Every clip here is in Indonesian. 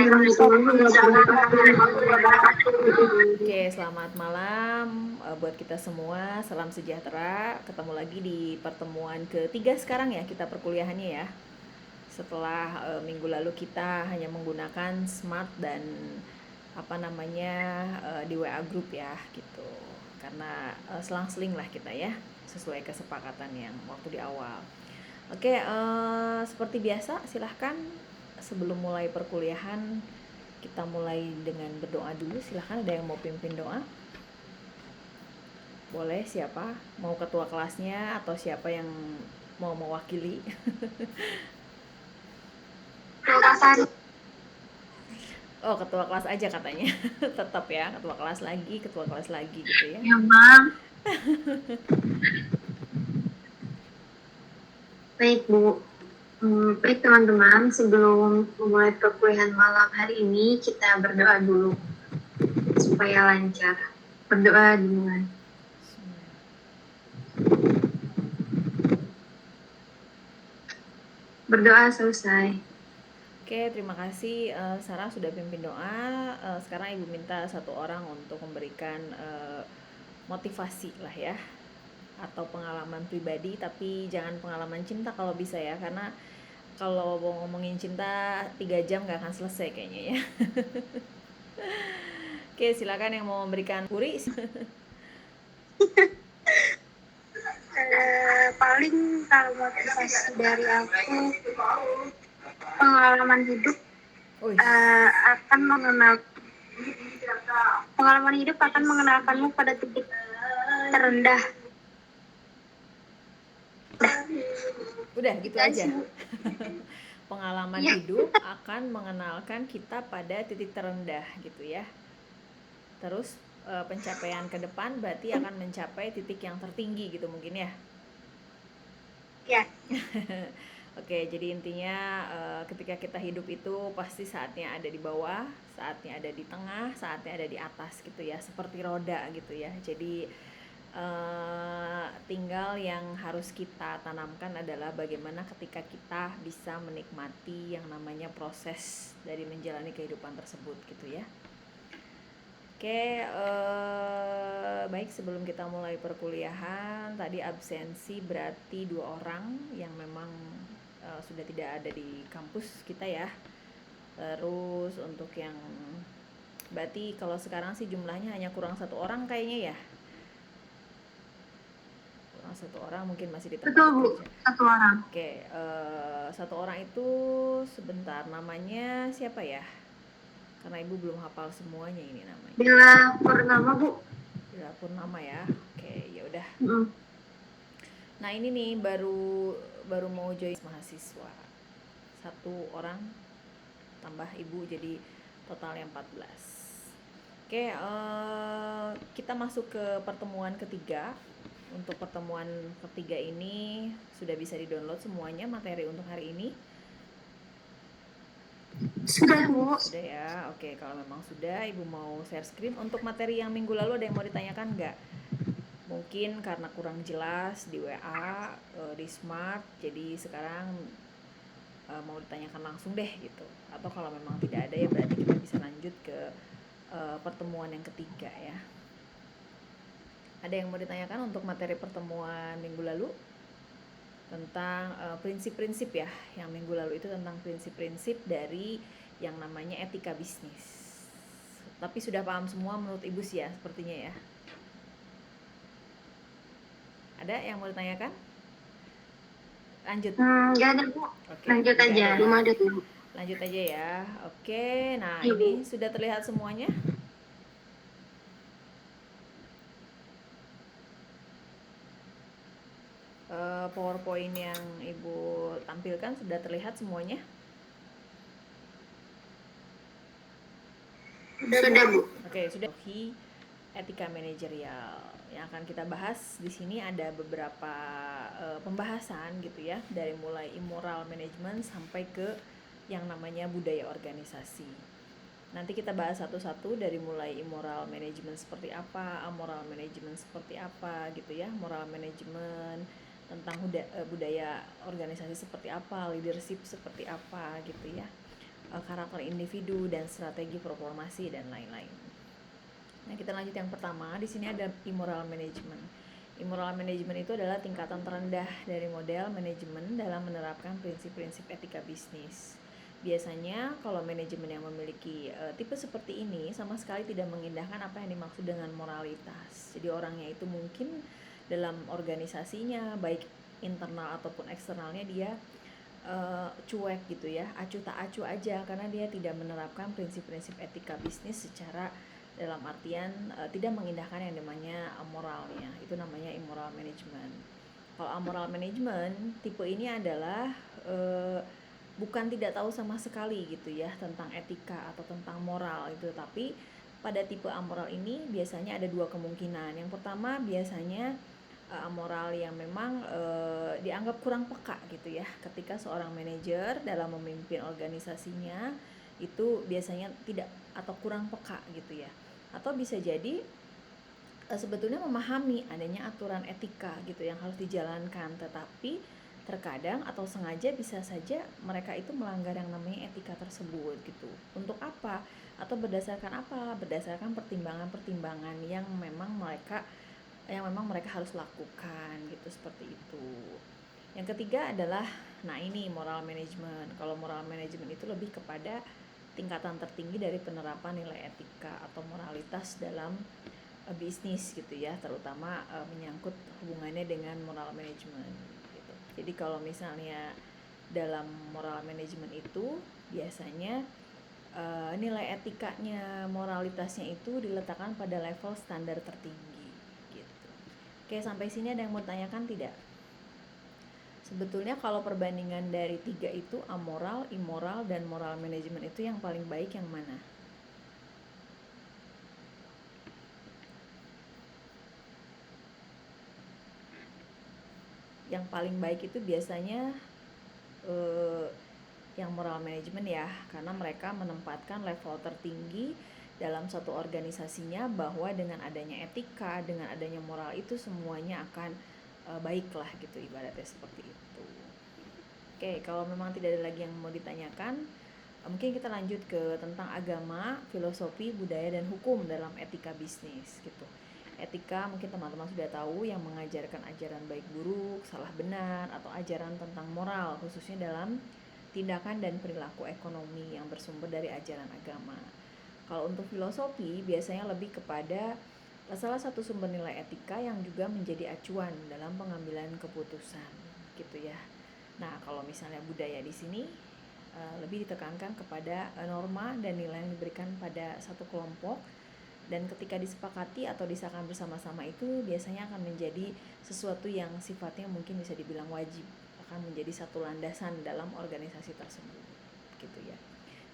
Oke, selamat malam buat kita semua. Salam sejahtera. Ketemu lagi di pertemuan ketiga sekarang ya kita perkuliahannya ya. Setelah minggu lalu kita hanya menggunakan Smart dan di WA group ya gitu. Karena selang-seling lah kita ya, sesuai kesepakatan yang waktu di awal. Oke, seperti biasa silahkan sebelum mulai perkuliahan kita mulai dengan berdoa dulu. Silahkan, ada yang mau pimpin doa? Boleh, siapa? Mau ketua kelasnya atau siapa yang mau mewakili? Oh, ketua kelas aja katanya. Tetap ya, ketua kelas lagi gitu ya. Ya, Bang. Baik, Bu. Baik, teman-teman. Sebelum memulai perkuliahan malam hari ini, kita berdoa dulu supaya lancar. Berdoa dimulai. Berdoa selesai. Oke, terima kasih Sarah sudah pimpin doa. Sekarang Ibu minta satu orang untuk memberikan motivasi lah ya, atau pengalaman pribadi, tapi jangan pengalaman cinta kalau bisa ya, karena kalau mau ngomongin cinta 3 jam gak akan selesai kayaknya ya. Oke, silakan yang mau memberikan. Puri. Paling kalau motivasi dari aku, pengalaman hidup akan mengenalkanmu pada titik terendah. Udah gitu aja. Pengalaman hidup akan mengenalkan kita pada titik terendah gitu ya. Terus pencapaian ke depan berarti akan mencapai titik yang tertinggi gitu mungkin ya. Ya. Oke, jadi intinya ketika kita hidup itu pasti saatnya ada di bawah, saatnya ada di tengah, saatnya ada di atas gitu ya, seperti roda gitu ya. Jadi tinggal yang harus kita tanamkan adalah bagaimana ketika kita bisa menikmati yang namanya proses dari menjalani kehidupan tersebut gitu ya. Oke, baik, sebelum kita mulai perkuliahan, tadi absensi berarti 2 orang yang memang sudah tidak ada di kampus kita ya. Terus untuk yang berarti kalau sekarang sih jumlahnya hanya kurang 1 orang kayaknya ya. Kurang 1 orang mungkin masih di tempat Betul, Bu. kerja. 1 orang. Oke, 1 orang itu sebentar, namanya siapa ya? Karena Ibu belum hafal semuanya ini namanya. Bella Purnama, Bu. Bella Purnama ya. Oke, ya udah. Mm. Nah, ini nih baru mau join mahasiswa. 1 orang tambah Ibu jadi totalnya 14. Oke, kita masuk ke pertemuan ketiga. Untuk pertemuan ketiga ini sudah bisa di-download semuanya materi untuk hari ini. Sudah, Bu. Sudah ya. Oke, kalau memang sudah, Ibu mau share screen. Untuk materi yang minggu lalu ada yang mau ditanyakan nggak? Mungkin karena kurang jelas di WA, di Smart, jadi sekarang mau ditanyakan langsung deh gitu. Atau kalau memang tidak ada ya berarti kita bisa lanjut ke pertemuan yang ketiga ya. Ada yang mau ditanyakan untuk materi pertemuan minggu lalu? Tentang prinsip-prinsip ya, yang minggu lalu itu tentang prinsip-prinsip dari yang namanya etika bisnis. Tapi sudah paham semua menurut Ibu sih ya, sepertinya ya. Ada yang mau ditanyakan? Lanjut. Enggak ada, Bu. Oke, Lanjut aja. Belum ada, Bu. Lanjut aja ya. Oke, nah ini sudah terlihat semuanya? PowerPoint yang Ibu tampilkan sudah terlihat semuanya? Sudah, Bu. Oke, sudah. Etika manajerial yang akan kita bahas di sini ada beberapa pembahasan gitu ya, dari mulai immoral management sampai ke yang namanya budaya organisasi. Nanti kita bahas satu-satu dari mulai immoral management seperti apa, amoral management seperti apa gitu ya, moral management tentang budaya organisasi seperti apa, leadership seperti apa gitu ya. karakter individu dan strategi performasi dan lain-lain. Nah, kita lanjut yang pertama. Di sini ada immoral management. Immoral management itu adalah tingkatan terendah dari model manajemen dalam menerapkan prinsip-prinsip etika bisnis. Biasanya kalau manajemen yang memiliki tipe seperti ini sama sekali tidak mengindahkan apa yang dimaksud dengan moralitas. Jadi orangnya itu mungkin dalam organisasinya, baik internal ataupun eksternalnya, dia cuek gitu ya, acuh tak acuh aja, karena dia tidak menerapkan prinsip-prinsip etika bisnis secara dalam artian tidak mengindahkan yang namanya moralnya. Itu namanya immoral management. Kalau amoral management tipe ini adalah bukan tidak tahu sama sekali gitu ya tentang etika atau tentang moral itu, tapi pada tipe amoral ini biasanya ada dua kemungkinan. Yang pertama biasanya amoral yang memang dianggap kurang peka gitu ya, ketika seorang manajer dalam memimpin organisasinya itu biasanya tidak atau kurang peka gitu ya, atau bisa jadi sebetulnya memahami adanya aturan etika gitu yang harus dijalankan, tetapi terkadang atau sengaja bisa saja mereka itu melanggar yang namanya etika tersebut gitu. Untuk apa? Atau berdasarkan apa? Berdasarkan pertimbangan-pertimbangan yang memang mereka harus lakukan gitu, seperti itu. Yang ketiga adalah, nah ini moral management. Kalau moral management itu lebih kepada tingkatan tertinggi dari penerapan nilai etika atau moralitas dalam bisnis gitu ya, terutama menyangkut hubungannya dengan moral management gitu. Jadi kalau misalnya dalam moral management itu biasanya nilai etikanya, moralitasnya itu diletakkan pada level standar tertinggi gitu. Oke, sampai sini ada yang mau tanyakan tidak? Sebetulnya kalau perbandingan dari tiga itu, amoral, immoral, dan moral management itu yang paling baik yang mana? Yang paling baik itu biasanya yang moral management ya, karena mereka menempatkan level tertinggi dalam satu organisasinya, bahwa dengan adanya etika, dengan adanya moral itu semuanya akan baiklah gitu, ibaratnya seperti itu. Oke, kalau memang tidak ada lagi yang mau ditanyakan, mungkin kita lanjut ke tentang agama, filosofi, budaya, dan hukum dalam etika bisnis gitu. Etika mungkin teman-teman sudah tahu, yang mengajarkan ajaran baik buruk, salah benar, atau ajaran tentang moral, khususnya dalam tindakan dan perilaku ekonomi yang bersumber dari ajaran agama. Kalau untuk filosofi biasanya lebih kepada salah satu sumber nilai etika yang juga menjadi acuan dalam pengambilan keputusan gitu ya. Nah, kalau misalnya budaya di sini lebih ditekankan kepada norma dan nilai yang diberikan pada satu kelompok, dan ketika disepakati atau disahkan bersama-sama itu biasanya akan menjadi sesuatu yang sifatnya mungkin bisa dibilang wajib, akan menjadi satu landasan dalam organisasi tersebut gitu ya.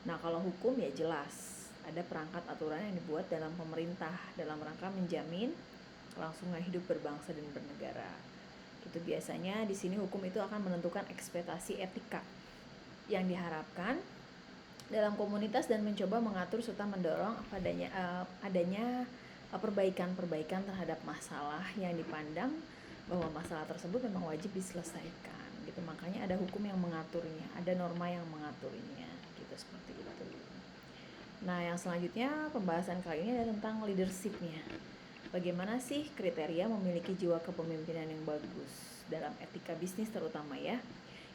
Nah, kalau hukum ya jelas ada perangkat aturan yang dibuat dalam pemerintah dalam rangka menjamin kelangsungan hidup berbangsa dan bernegara. Itu biasanya di sini hukum itu akan menentukan ekspektasi etika yang diharapkan dalam komunitas dan mencoba mengatur serta mendorong adanya perbaikan-perbaikan terhadap masalah yang dipandang bahwa masalah tersebut memang wajib diselesaikan gitu. Makanya ada hukum yang mengaturnya, ada norma yang mengaturnya gitu, seperti itu. Nah, yang selanjutnya pembahasan kali ini adalah tentang leadership-nya. Bagaimana sih kriteria memiliki jiwa kepemimpinan yang bagus dalam etika bisnis terutama ya.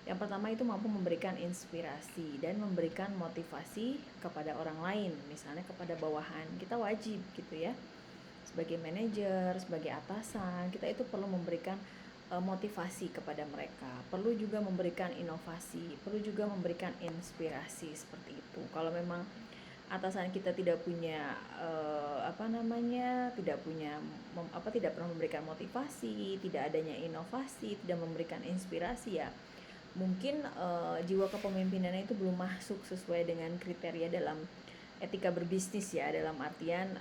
Yang pertama itu mampu memberikan inspirasi dan memberikan motivasi kepada orang lain, misalnya kepada bawahan. Kita wajib gitu ya, sebagai manajer, sebagai atasan, kita itu perlu memberikan motivasi kepada mereka, perlu juga memberikan inovasi, perlu juga memberikan inspirasi, seperti itu. Kalau memang atasan kita tidak punya tidak pernah memberikan motivasi, tidak adanya inovasi, tidak memberikan inspirasi, ya mungkin jiwa kepemimpinannya itu belum masuk sesuai dengan kriteria dalam etika berbisnis ya, dalam artian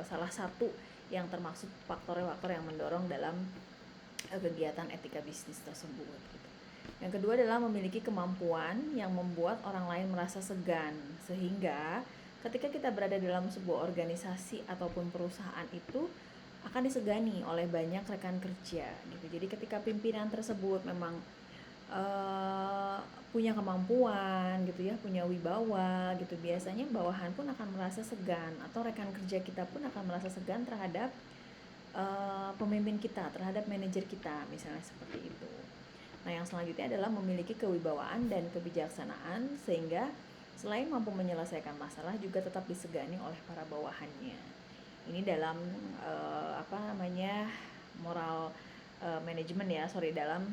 salah satu yang termaksud faktor-faktor yang mendorong dalam kegiatan etika bisnis tersebut gitu. Yang kedua adalah memiliki kemampuan yang membuat orang lain merasa segan, sehingga ketika kita berada dalam sebuah organisasi ataupun perusahaan itu akan disegani oleh banyak rekan kerja gitu. Jadi ketika pimpinan tersebut memang eh, punya kemampuan gitu ya, punya wibawa gitu, biasanya bawahan pun akan merasa segan atau rekan kerja kita pun akan merasa segan terhadap pemimpin kita, terhadap manajer kita, misalnya seperti itu. Nah, yang selanjutnya adalah memiliki kewibawaan dan kebijaksanaan sehingga selain mampu menyelesaikan masalah juga tetap disegani oleh para bawahannya. Ini dalam moral manajemen ya, dalam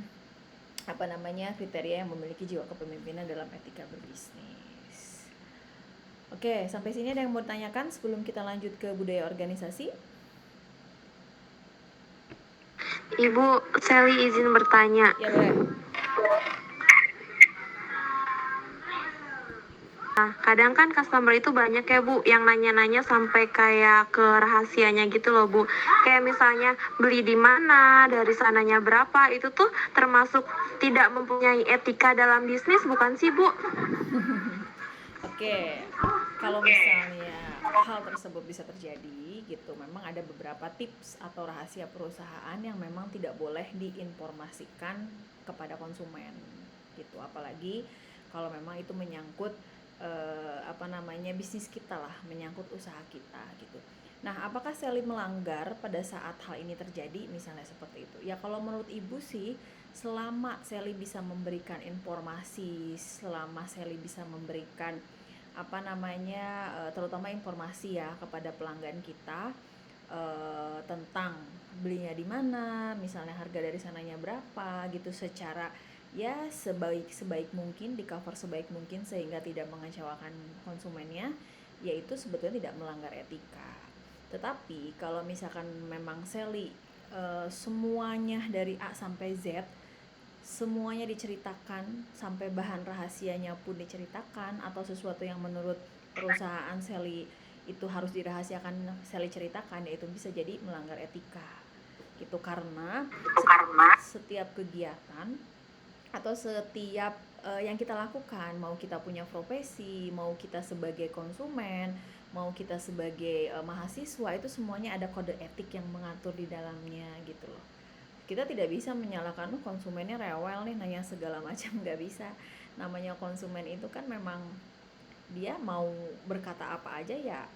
kriteria yang memiliki jiwa kepemimpinan dalam etika berbisnis. Oke, sampai sini ada yang mau ditanyakan sebelum kita lanjut ke budaya organisasi? Ibu, Sally izin bertanya. Ya, boleh. Nah, kadang kan customer itu banyak ya Bu, yang nanya-nanya sampai kayak ke rahasianya gitu loh Bu. Kayak misalnya beli di mana, dari sananya berapa, itu tuh termasuk tidak mempunyai etika dalam bisnis bukan sih Bu? Oke, kalau misalnya hal tersebut bisa terjadi gitu, memang ada beberapa tips atau rahasia perusahaan yang memang tidak boleh diinformasikan kepada konsumen gitu, apalagi kalau memang itu menyangkut bisnis kita lah, menyangkut usaha kita gitu. Nah, apakah Sally melanggar pada saat hal ini terjadi, misalnya seperti itu? Ya, kalau menurut Ibu sih, selama Sally bisa memberikan informasi, selama Sally bisa memberikan terutama informasi ya kepada pelanggan kita tentang belinya di mana, misalnya harga dari sananya berapa gitu, secara ya sebaik mungkin, di cover sebaik mungkin sehingga tidak mengecewakan konsumennya, yaitu sebetulnya tidak melanggar etika. Tetapi kalau misalkan memang Sally semuanya dari A sampai Z semuanya diceritakan, sampai bahan rahasianya pun diceritakan, atau sesuatu yang menurut perusahaan Sally itu harus dirahasiakan Sally ceritakan, yaitu bisa jadi melanggar etika gitu, karena setiap kegiatan atau setiap yang kita lakukan, mau kita punya profesi, mau kita sebagai konsumen, mau kita sebagai mahasiswa, itu semuanya ada kode etik yang mengatur di dalamnya gitu loh. Kita tidak bisa menyalahkan konsumennya rewel nih nanya segala macam, nggak bisa. Namanya konsumen itu kan memang dia mau berkata apa aja ya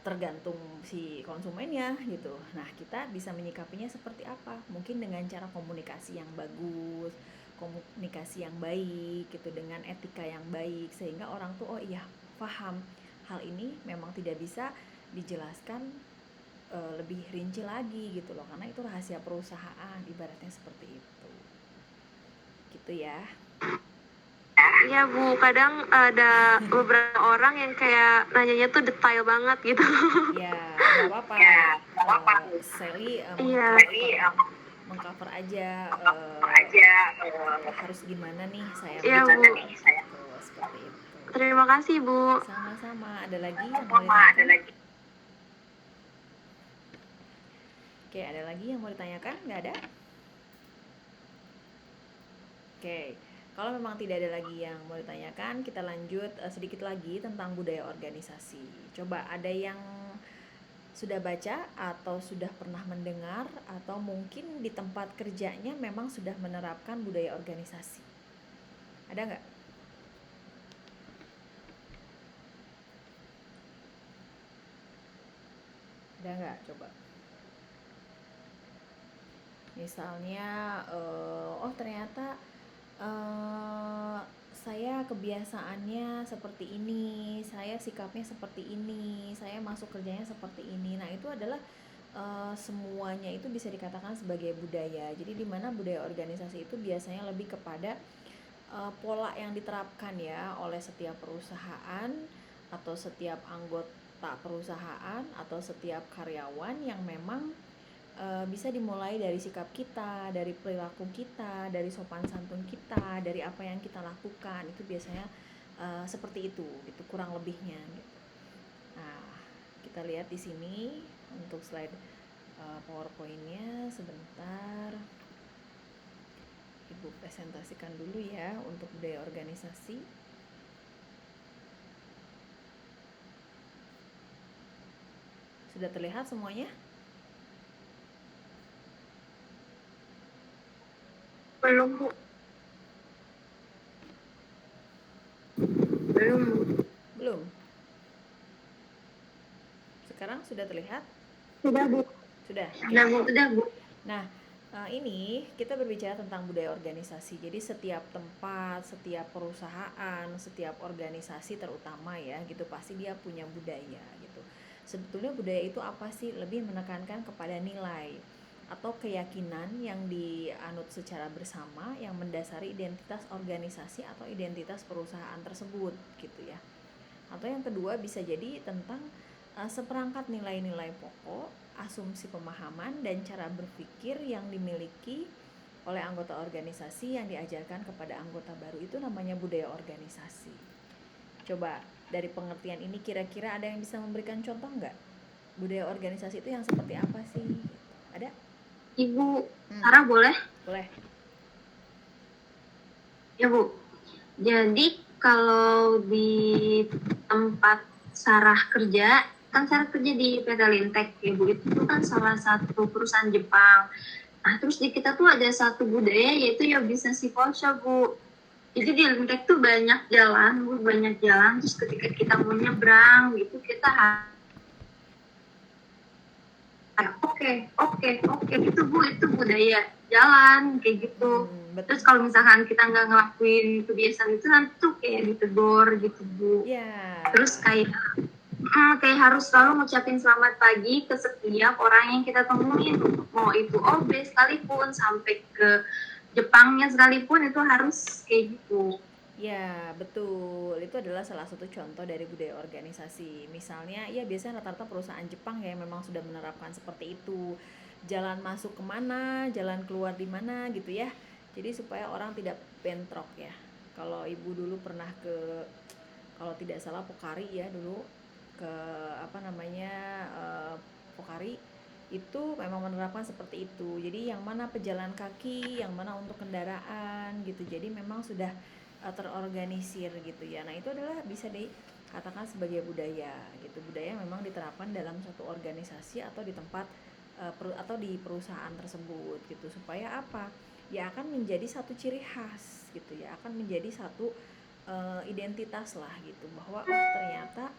tergantung si konsumennya gitu. Nah, kita bisa menyikapinya seperti apa? Mungkin dengan cara komunikasi yang bagus, komunikasi yang baik gitu, dengan etika yang baik, sehingga orang tuh oh iya paham hal ini memang tidak bisa dijelaskan lebih rinci lagi gitu loh, karena itu rahasia perusahaan, ibaratnya seperti itu gitu ya. Iya Bu, kadang ada beberapa orang yang kayak nanyanya tuh detail banget gitu. Ya nggak apa-apa, Sally mengcover aja harus gimana nih saya Iya Bu, seperti itu. terima kasih Bu. Sama-sama. Ada lagi yang mau ditanyakan? Oke, ada lagi yang mau ditanyakan? Nggak ada? Oke, kalau memang tidak ada lagi yang mau ditanyakan, kita lanjut sedikit lagi tentang budaya organisasi. Coba ada yang sudah baca atau sudah pernah mendengar atau mungkin di tempat kerjanya memang sudah menerapkan budaya organisasi. Ada nggak? Ada nggak? Coba. Misalnya, ternyata saya kebiasaannya seperti ini, saya sikapnya seperti ini, saya masuk kerjanya seperti ini. Nah, itu adalah semuanya itu bisa dikatakan sebagai budaya. Jadi di mana budaya organisasi itu biasanya lebih kepada pola yang diterapkan ya oleh setiap perusahaan atau setiap anggota perusahaan atau setiap karyawan, yang memang bisa dimulai dari sikap kita, dari perilaku kita, dari sopan santun kita, dari apa yang kita lakukan. Itu biasanya seperti itu kurang lebihnya gitu. Nah, kita lihat di sini untuk slide PowerPoint-nya sebentar. Ibu presentasikan dulu ya untuk budaya organisasi. Sudah terlihat semuanya? Belum Bu. Sekarang sudah terlihat? Sudah, Bu. Sudah. Sudah, Bu. Sudah, Bu. Nah, ini kita berbicara tentang budaya organisasi. Jadi setiap tempat, setiap perusahaan, setiap organisasi terutama ya gitu pasti dia punya budaya gitu. Sebetulnya budaya itu apa sih? Lebih menekankan kepada nilai atau keyakinan yang dianut secara bersama yang mendasari identitas organisasi atau identitas perusahaan tersebut gitu ya. Atau yang kedua bisa jadi tentang seperangkat nilai-nilai pokok, asumsi pemahaman, dan cara berpikir yang dimiliki oleh anggota organisasi yang diajarkan kepada anggota baru. Itu namanya budaya organisasi. Coba dari pengertian ini kira-kira ada yang bisa memberikan contoh nggak? Budaya organisasi itu yang seperti apa sih? Ada? Ibu Sarah boleh? Boleh. Ya, Bu. Jadi kalau di tempat Sarah kerja, kan Sarah kerja di PT Lintek ya Bu, itu kan salah satu perusahaan Jepang. Nah, terus di kita tuh ada satu budaya yaitu Yobisasi Kosho, Bu. Jadi di Lintek tuh banyak jalan, Bu, banyak jalan. Terus ketika kita mau nyebrang gitu, kita oke, itu Bu, itu budaya jalan kayak gitu. Terus kalau misalkan kita nggak ngelakuin kebiasaan itu nanti tuh kayak ditegur gitu Bu. Terus kayak harus selalu ngucapin selamat pagi ke setiap orang yang kita temuin, mau itu OB sekalipun sampai ke Jepangnya sekalipun itu harus kayak gitu. Ya, betul. Itu adalah salah satu contoh dari budaya organisasi. Misalnya, ya biasanya rata-rata perusahaan Jepang ya memang sudah menerapkan seperti itu. Jalan masuk kemana, jalan keluar di mana gitu ya. Jadi supaya orang tidak bentrok ya. Kalau ibu dulu pernah kalau tidak salah Pokari ya dulu, ke Pokari, itu memang menerapkan seperti itu. Jadi yang mana pejalan kaki, yang mana untuk kendaraan gitu. Jadi memang sudah terorganisir gitu ya. Nah, itu adalah bisa dikatakan sebagai budaya gitu. Budaya memang diterapkan dalam suatu organisasi atau di tempat atau di perusahaan tersebut gitu. Supaya apa? Ya akan menjadi satu ciri khas gitu ya. Akan menjadi satu identitas lah gitu, bahwa ternyata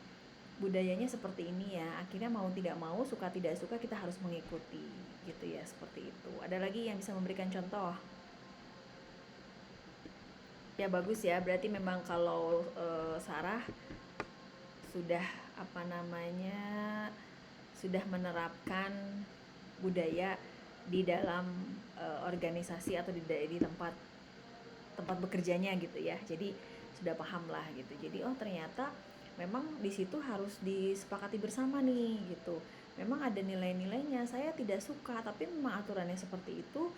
budayanya seperti ini ya. Akhirnya mau tidak mau, suka tidak suka kita harus mengikuti gitu ya, seperti itu. Ada lagi yang bisa memberikan contoh? Ya bagus ya, berarti memang kalau Sarah sudah sudah menerapkan budaya di dalam organisasi atau di tempat bekerjanya gitu ya. Jadi sudah paham lah gitu. Jadi ternyata memang di situ harus disepakati bersama nih gitu. Memang ada nilai-nilainya, saya tidak suka tapi memang aturannya seperti itu.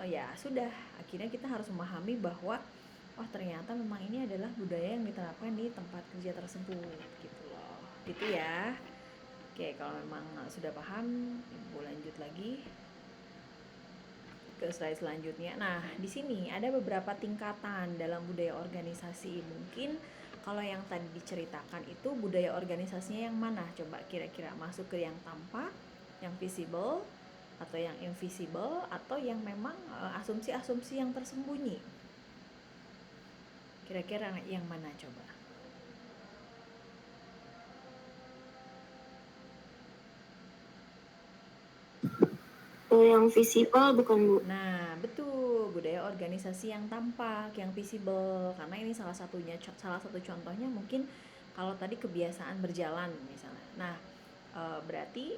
Ya sudah, akhirnya kita harus memahami bahwa ternyata memang ini adalah budaya yang diterapkan di tempat kerja tersebut gitu loh. Gitu ya. Oke, kalau memang sudah paham, Ibu lanjut lagi ke slide selanjutnya. Nah, di sini ada beberapa tingkatan dalam budaya organisasi. Mungkin kalau yang tadi diceritakan itu budaya organisasinya yang mana? Coba kira-kira masuk ke yang tampak, yang visible, atau yang invisible, atau yang memang asumsi-asumsi yang tersembunyi. Kira-kira yang mana coba? Yang visible bukan Bu? Nah, betul, budaya organisasi yang tampak, yang visible. Karena ini salah satu contohnya mungkin kalau tadi kebiasaan berjalan misalnya. Nah, berarti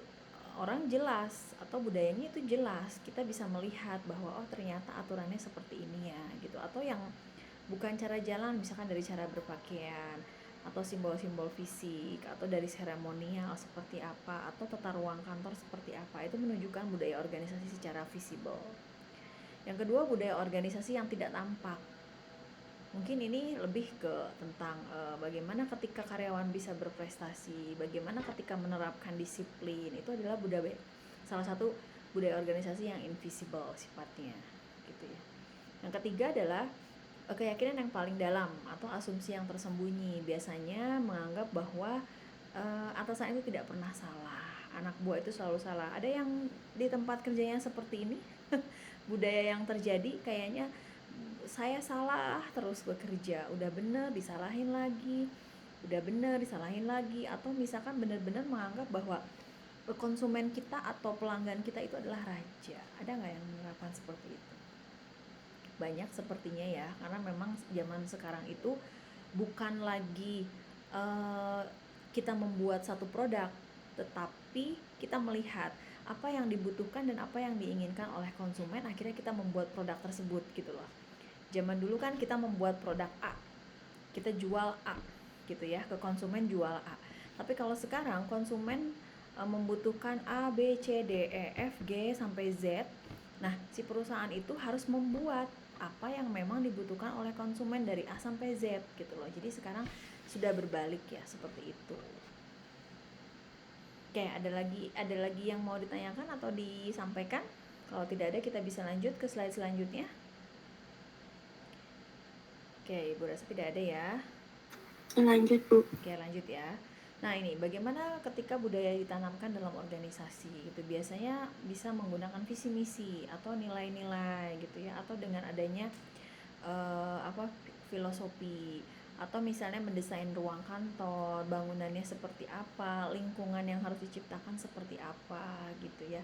orang jelas atau budayanya itu jelas. Kita bisa melihat bahwa ternyata aturannya seperti ini ya gitu. Atau yang bukan cara jalan, misalkan dari cara berpakaian atau simbol-simbol fisik atau dari seremonial seperti apa atau tata ruang kantor seperti apa, itu menunjukkan budaya organisasi secara visible. Yang kedua, budaya organisasi yang tidak tampak. Mungkin ini lebih ke tentang bagaimana ketika karyawan bisa berprestasi, bagaimana ketika menerapkan disiplin. Itu adalah salah satu budaya organisasi yang invisible sifatnya gitu ya. Yang ketiga adalah keyakinan yang paling dalam atau asumsi yang tersembunyi. Biasanya menganggap bahwa atasan itu tidak pernah salah, anak buah itu selalu salah. Ada yang di tempat kerjanya seperti ini? Budaya yang terjadi kayaknya saya salah terus bekerja, udah bener disalahin lagi, udah bener disalahin lagi, atau misalkan benar-benar menganggap bahwa konsumen kita atau pelanggan kita itu adalah raja. Ada nggak yang menerapkan seperti itu? Banyak sepertinya ya, karena memang zaman sekarang itu bukan lagi kita membuat satu produk, tetapi kita melihat apa yang dibutuhkan dan apa yang diinginkan oleh konsumen, akhirnya kita membuat produk tersebut gitu loh. Zaman dulu kan kita membuat produk A, kita jual A gitu ya, ke konsumen jual A. Tapi kalau sekarang konsumen membutuhkan A, B, C, D, E, F, G sampai Z. Nah, si perusahaan itu harus membuat apa yang memang dibutuhkan oleh konsumen dari A sampai Z gitu loh. Jadi sekarang sudah berbalik ya, seperti itu. Oke, ada lagi yang mau ditanyakan atau disampaikan? Kalau tidak ada, kita bisa lanjut ke slide selanjutnya. Oke, Ibu rasa tidak ada ya. Lanjut, Bu. Oke, lanjut ya. Nah, ini bagaimana ketika budaya ditanamkan dalam organisasi gitu. Biasanya bisa menggunakan visi misi atau nilai-nilai gitu ya, atau dengan adanya filosofi, atau misalnya mendesain ruang kantor, bangunannya seperti apa, lingkungan yang harus diciptakan seperti apa gitu ya.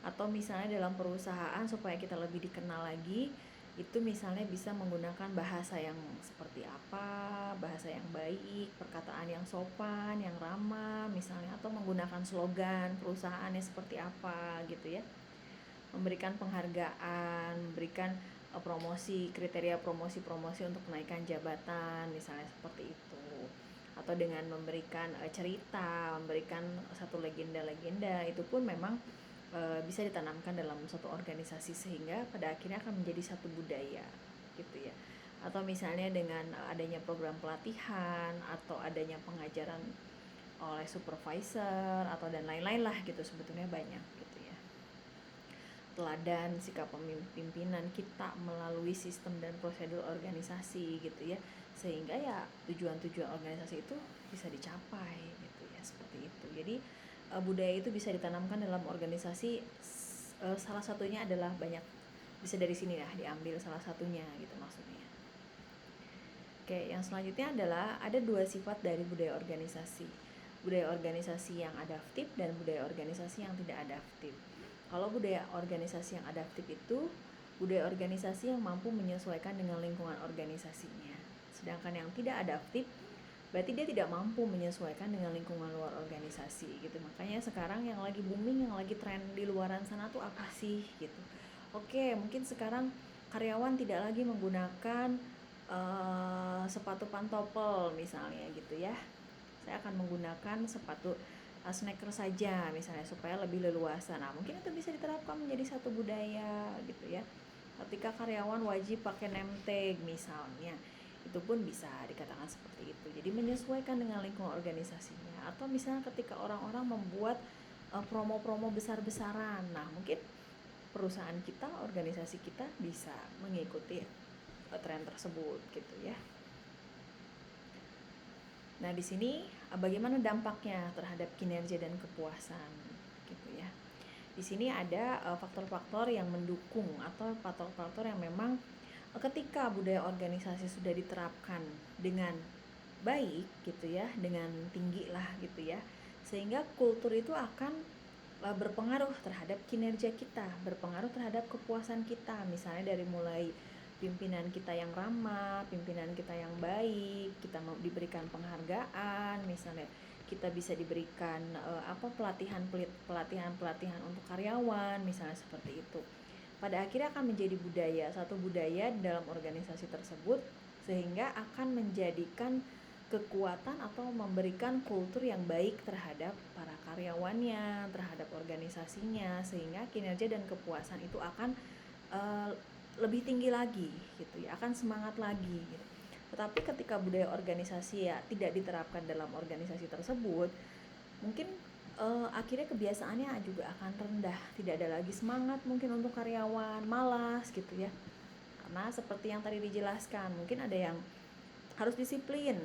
Atau misalnya dalam perusahaan supaya kita lebih dikenal lagi, itu misalnya bisa menggunakan bahasa yang seperti apa, bahasa yang baik, perkataan yang sopan, yang ramah misalnya, atau menggunakan slogan perusahaannya seperti apa gitu ya. Memberikan penghargaan, memberikan promosi, kriteria promosi untuk kenaikan jabatan misalnya seperti itu. Atau dengan memberikan cerita, memberikan satu legenda-legenda, itu pun memang bisa ditanamkan dalam suatu organisasi sehingga pada akhirnya akan menjadi satu budaya gitu ya. Atau misalnya dengan adanya program pelatihan atau adanya pengajaran oleh supervisor atau dan lain-lain lah gitu, sebetulnya banyak gitu ya. Teladan sikap pemimpinan kita melalui sistem dan prosedur organisasi gitu ya, sehingga ya tujuan-tujuan organisasi itu bisa dicapai gitu ya, seperti itu. Jadi budaya itu bisa ditanamkan dalam organisasi, salah satunya adalah banyak, bisa dari sini lah diambil salah satunya gitu maksudnya. Oke, yang selanjutnya adalah ada 2 sifat dari budaya organisasi. Budaya organisasi yang adaptif dan budaya organisasi yang tidak adaptif. Kalau budaya organisasi yang adaptif itu budaya organisasi yang mampu menyesuaikan dengan lingkungan organisasinya. Sedangkan yang tidak adaptif berarti dia tidak mampu menyesuaikan dengan lingkungan luar organisasi gitu. Makanya sekarang yang lagi booming, yang lagi tren di luaran sana tuh apa sih gitu. Oke, mungkin sekarang karyawan tidak lagi menggunakan sepatu pantopel misalnya gitu ya. Saya akan menggunakan sepatu sneaker saja misalnya supaya lebih leluasa. Nah, mungkin itu bisa diterapkan menjadi satu budaya gitu ya. Ketika karyawan wajib pakai name tag misalnya, itu pun bisa dikatakan seperti itu. Jadi menyesuaikan dengan lingkungan organisasinya. Atau misalnya ketika orang-orang membuat promo-promo besar-besaran, nah mungkin perusahaan kita, organisasi kita bisa mengikuti tren tersebut gitu ya. Nah, di sini bagaimana dampaknya terhadap kinerja dan kepuasan gitu ya. Di sini ada faktor-faktor yang mendukung atau faktor-faktor yang memang ketika budaya organisasi sudah diterapkan dengan baik gitu ya, dengan tinggi lah gitu ya, sehingga kultur itu akan berpengaruh terhadap kinerja kita, berpengaruh terhadap kepuasan kita. Misalnya dari mulai pimpinan kita yang ramah, pimpinan kita yang baik, kita diberikan penghargaan, misalnya kita bisa diberikan pelatihan untuk karyawan misalnya seperti itu. Pada akhirnya akan menjadi budaya, satu budaya dalam organisasi tersebut, sehingga akan menjadikan kekuatan atau memberikan kultur yang baik terhadap para karyawannya, terhadap organisasinya, sehingga kinerja dan kepuasan itu akan lebih tinggi lagi gitu ya, akan semangat lagi gitu. Tetapi ketika budaya organisasi ya tidak diterapkan dalam organisasi tersebut, mungkin akhirnya kebiasaannya juga akan rendah, tidak ada lagi semangat mungkin untuk karyawan, malas gitu ya. Karena seperti yang tadi dijelaskan, mungkin ada yang harus disiplin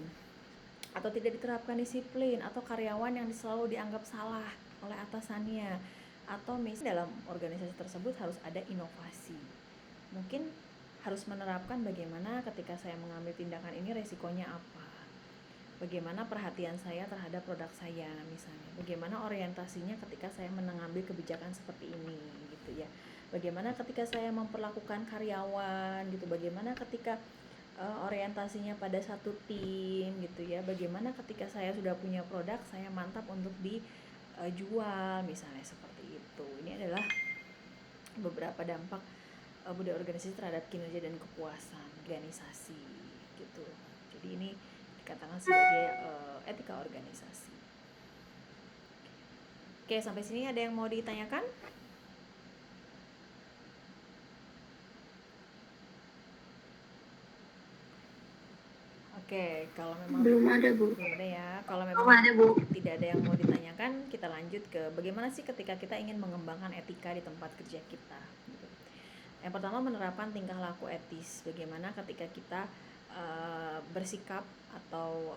atau tidak diterapkan disiplin, atau karyawan yang selalu dianggap salah oleh atasannya, atau misalnya dalam organisasi tersebut harus ada inovasi. Mungkin harus menerapkan bagaimana ketika saya mengambil tindakan ini resikonya apa. Bagaimana perhatian saya terhadap produk saya misalnya, bagaimana orientasinya ketika saya mengambil kebijakan seperti ini gitu ya, bagaimana ketika saya memperlakukan karyawan gitu, bagaimana ketika orientasinya pada satu tim gitu ya, bagaimana ketika saya sudah punya produk saya mantap untuk dijual misalnya seperti itu. Ini adalah beberapa dampak budaya organisasi terhadap kinerja dan kepuasan organisasi gitu. Jadi ini dikatakan sebagai etika organisasi. Oke, sampai sini ada yang mau ditanyakan? Oke, kalau memang belum ada Bu. Belum ada ya. Kalau memang ada, Bu. Tidak ada yang mau ditanyakan, kita lanjut ke bagaimana sih ketika kita ingin mengembangkan etika di tempat kerja kita. Gitu. Yang pertama, menerapkan tingkah laku etis. Bagaimana ketika kita bersikap atau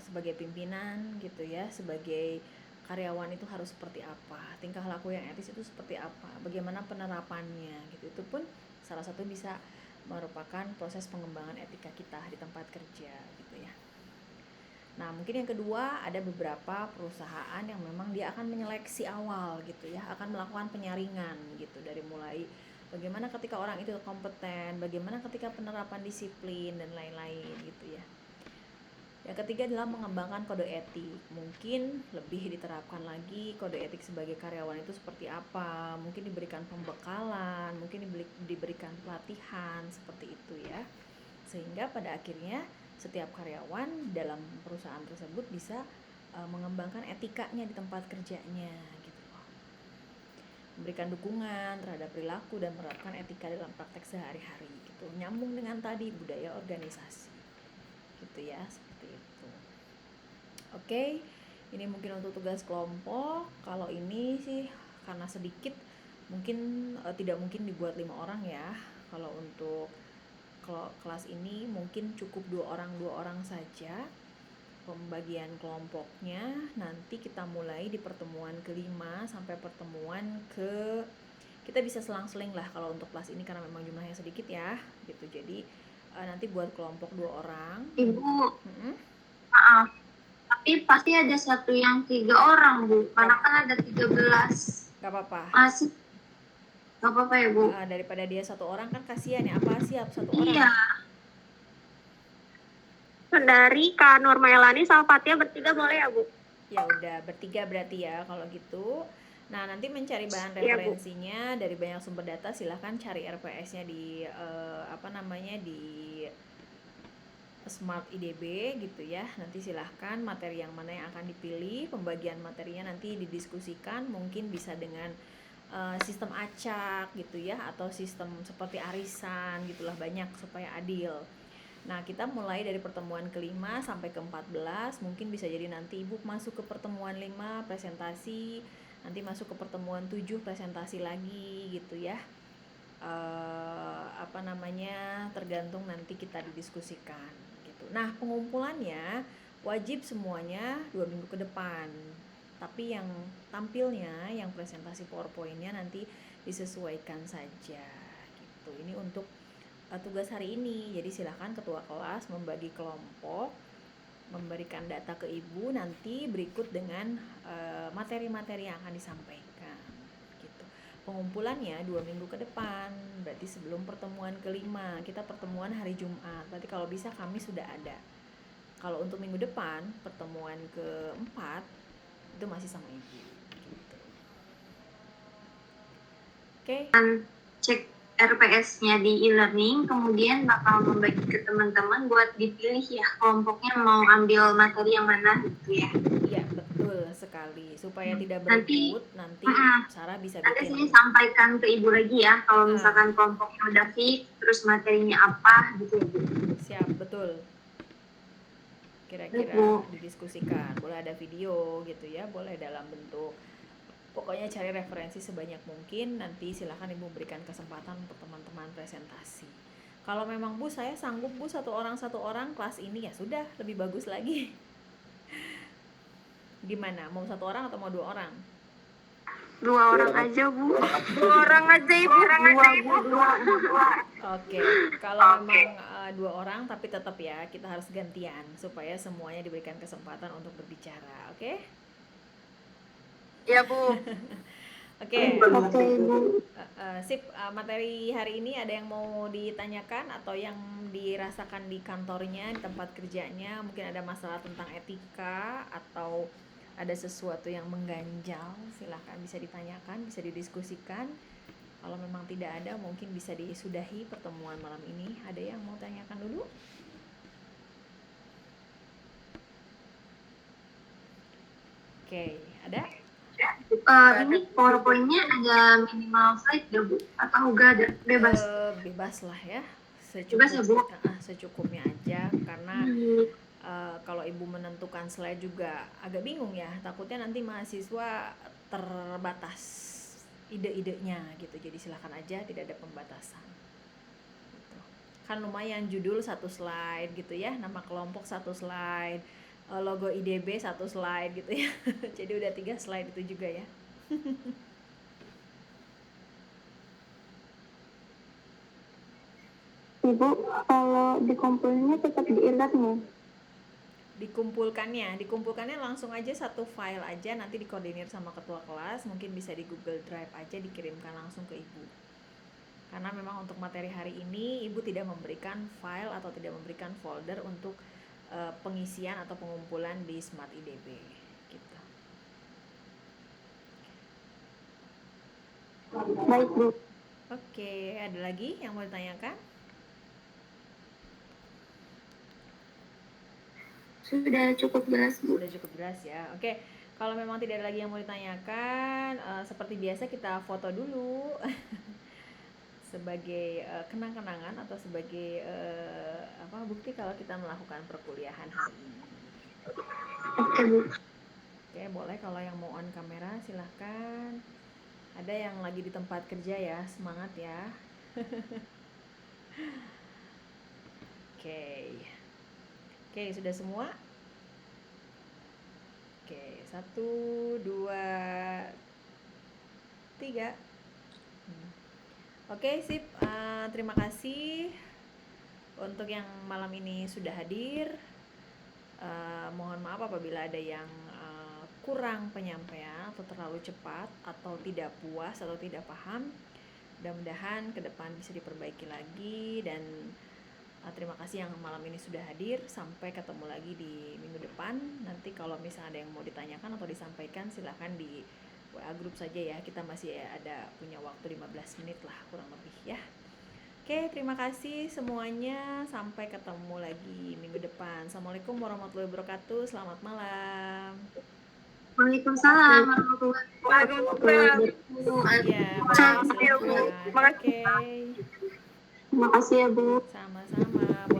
sebagai pimpinan gitu ya, sebagai karyawan itu harus seperti apa, tingkah laku yang etis itu seperti apa, bagaimana penerapannya gitu. Itu pun salah satu bisa merupakan proses pengembangan etika kita di tempat kerja gitu ya. Nah, mungkin yang kedua, ada beberapa perusahaan yang memang dia akan menyeleksi awal gitu ya, akan melakukan penyaringan gitu, dari mulai bagaimana ketika orang itu kompeten, bagaimana ketika penerapan disiplin dan lain-lain gitu ya. Yang ketiga adalah mengembangkan kode etik. Mungkin lebih diterapkan lagi kode etik sebagai karyawan itu seperti apa, mungkin diberikan pembekalan, mungkin diberikan pelatihan seperti itu ya, sehingga pada akhirnya setiap karyawan dalam perusahaan tersebut bisa mengembangkan etikanya di tempat kerjanya gitu loh. Memberikan dukungan terhadap perilaku dan menerapkan etika dalam praktek sehari-hari gitu. Nyambung dengan tadi budaya organisasi gitu ya, seperti itu. Oke, ini mungkin untuk tugas kelompok. Kalau ini sih karena sedikit, mungkin tidak mungkin dibuat 5 orang ya. Kalau untuk kelas ini mungkin cukup 2 orang saja. Pembagian kelompoknya nanti kita mulai di pertemuan ke-5 sampai pertemuan kita bisa selang-seling lah kalau untuk kelas ini karena memang jumlahnya sedikit ya gitu. Jadi nanti buat kelompok 2 orang. Ibu, maaf, tapi pasti ada satu yang 3 orang Bu, karena kan ada 13. Gak apa-apa. Masih gak apa-apa ya Bu. Daripada dia 1 orang kan kasihan ya, apa siap 1 orang? Iya. Dari Kak Nurmailani sama Fatia bertiga boleh ya Bu? Ya udah, bertiga berarti ya kalau gitu. Nah, nanti mencari bahan referensinya dari banyak sumber data, silahkan cari RPS-nya di di Smart IDB gitu ya. Nanti silahkan materi yang mana yang akan dipilih, pembagian materinya nanti didiskusikan, mungkin bisa dengan sistem acak gitu ya, atau sistem seperti arisan gitulah, banyak supaya adil. Nah, kita mulai dari pertemuan ke-5 sampai ke-14, mungkin bisa jadi nanti Ibu masuk ke pertemuan 5 presentasi, nanti masuk ke pertemuan 7 presentasi lagi gitu ya. Tergantung nanti kita didiskusikan gitu. Nah, pengumpulannya wajib semuanya 2 minggu ke depan. Tapi yang tampilnya, yang presentasi PowerPoint-nya nanti disesuaikan saja gitu. Ini untuk tugas hari ini. Jadi silakan ketua kelas membagi kelompok, memberikan data ke Ibu nanti berikut dengan materi-materi yang akan disampaikan gitu. Pengumpulannya 2 minggu ke depan, berarti sebelum pertemuan ke-5. Kita pertemuan hari Jumat, berarti kalau bisa Kamis sudah ada. Kalau untuk minggu depan, pertemuan ke-4 itu masih sama Ibu gitu. Oke. Cek RPS-nya di e-learning, kemudian bakal membagi ke teman-teman buat dipilih ya kelompoknya mau ambil materi yang mana gitu ya. Iya, betul sekali. Supaya tidak berebut, nanti Sarah bisa bikin. Nanti saya sampaikan ke Ibu lagi ya, kalau misalkan kelompoknya udah fix, terus materinya apa gitu ya Bu. Siap, betul. Kira-kira didiskusikan, boleh ada video gitu ya, boleh dalam bentuk, pokoknya cari referensi sebanyak mungkin. Nanti silahkan Ibu berikan kesempatan untuk teman-teman presentasi. Kalau memang Bu, saya sanggup Bu 1 orang kelas ini, ya sudah, lebih bagus lagi. Gimana? Mau 1 orang atau mau 2 orang? 2 orang aja Bu. 2 orang aja Ibu. 2. Oke, kalau memang 2 orang, tapi tetap ya kita harus gantian supaya semuanya diberikan kesempatan untuk berbicara, oke? Iya Bu. Oke. Oke, Bu. Sip, materi hari ini ada yang mau ditanyakan atau yang dirasakan di kantornya, di tempat kerjanya, mungkin ada masalah tentang etika atau ada sesuatu yang mengganjal, silahkan bisa ditanyakan, bisa didiskusikan. Kalau memang tidak ada, mungkin bisa disudahi pertemuan malam ini. Ada yang mau tanyakan dulu? Oke, ada? Ini PowerPoint-nya ada minimal slide nggak Bu? Atau nggak ada? Bebas? Bebas lah ya. Bebas ya Bu? Secukupnya aja, karena kalau Ibu menentukan slide juga agak bingung ya. Takutnya nanti mahasiswa terbatas ide-idenya gitu, jadi silahkan aja, tidak ada pembatasan gitu. Kan lumayan judul 1 slide gitu ya, nama kelompok 1 slide, logo IDB 1 slide gitu ya. Jadi udah 3 slide itu juga ya. Ibu, kalau dikumpulnya tetap di e-learning? Dikumpulkannya langsung aja 1 file aja, nanti dikoordinir sama ketua kelas, mungkin bisa di Google Drive aja, dikirimkan langsung ke Ibu. Karena memang untuk materi hari ini Ibu tidak memberikan file atau tidak memberikan folder untuk pengisian atau pengumpulan di Smart IDB gitu. Baik Bu. Oke, ada lagi yang mau ditanyakan? Sudah cukup jelas Bu. Sudah cukup jelas ya. Oke, kalau memang tidak ada lagi yang mau ditanyakan, seperti biasa kita foto dulu sebagai kenang-kenangan atau sebagai bukti kalau kita melakukan perkuliahan hari ini. Oke Bu. Oke, boleh kalau yang mau on kamera silahkan. Ada yang lagi di tempat kerja ya, semangat ya. Oke, sudah semua? Oke, 1, 2, 3. Oke, sip. Terima kasih untuk yang malam ini sudah hadir. Mohon maaf apabila ada yang kurang penyampaian atau terlalu cepat atau tidak puas atau tidak paham. Mudah-mudahan ke depan bisa diperbaiki lagi, dan terima kasih yang malam ini sudah hadir. Sampai ketemu lagi di minggu depan. Nanti kalau misalnya ada yang mau ditanyakan atau disampaikan, silahkan di WA grup saja ya. Kita masih ada punya waktu 15 menit lah kurang lebih ya. Oke, terima kasih semuanya. Sampai ketemu lagi minggu depan. Assalamualaikum warahmatullahi wabarakatuh. Selamat malam. Waalaikumsalam warahmatullahi wabarakatuh. Ya, Terima oke. kasih ya Bu. Sama-sama.